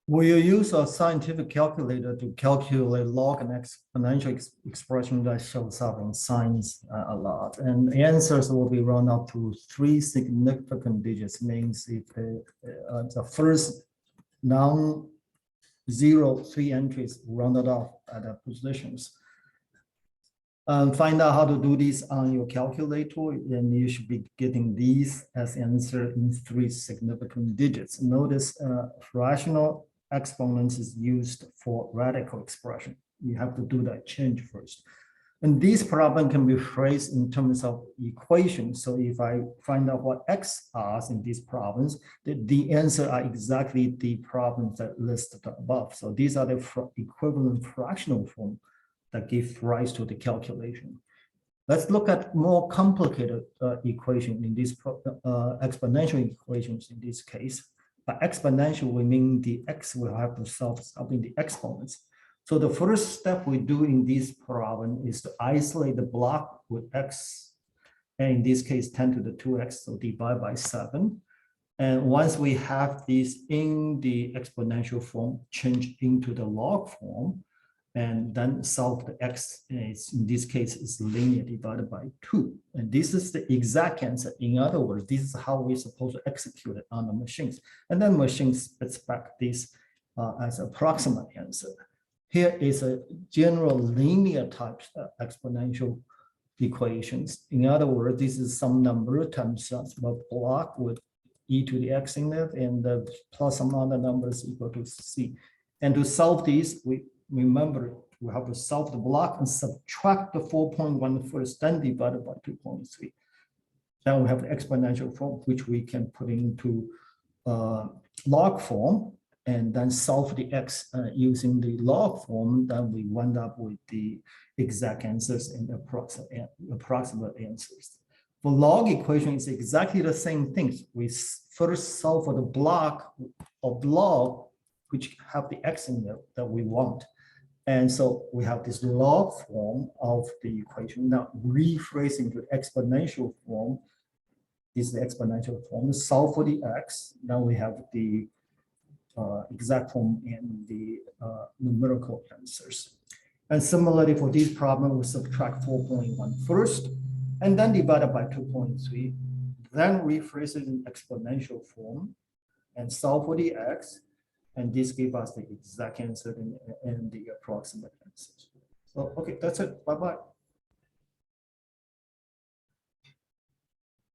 We use a scientific calculator to calculate log and exponential expression that shows up in science a lot. And the answers will be run up to 3 significant digits, means if the first non-zero 3 entries rounded off at the positions. Find out how to do this on your calculator, and you should be getting these as answer in 3 significant digits. Notice fractional exponents is used for radical expression. You have to do that change first. And this problem can be phrased in terms of equations. So if I find out what x are in these problems, the answer are exactly the problems that listed above. So these are the equivalent fractional form that give rise to the calculation. Let's look at more complicated equation in this exponential equations in this case. By exponential, we mean the x will have to solve in the exponents. So the first step we do in this problem is to isolate the block with x, and in this case 10 to the 2x, so divide by 7. And once we have this in the exponential form, change into the log form, and then solve the x, in this case, is linear divided by 2. And this is the exact answer. In other words, this is how we're supposed to execute it on the machines. And then machine spits back this as approximate answer. Here is a general linear type exponential equations. In other words, this is some number times a block with e to the x in it, and plus some other numbers equal to c. And to solve this, remember, we have to solve the block and subtract the 4.1 first, then divided by 2.3. Then we have the exponential form, which we can put into log form, and then solve the x using the log form. Then we wind up with the exact answers and approximate answers. For log equation, it's exactly the same thing. We first solve for the block of log, which have the x in there that we want. And so we have this log form of the equation. Now rephrasing to exponential form, this is the exponential form. Solve for the x. Now we have the exact form and the numerical answers. And similarly for this problem, we subtract 4.1 first, and then divided by 2.3. Then rephrase it in exponential form and solve for the x. And this gives us the exact answer and the approximate answers. So, okay, that's it. Bye-bye.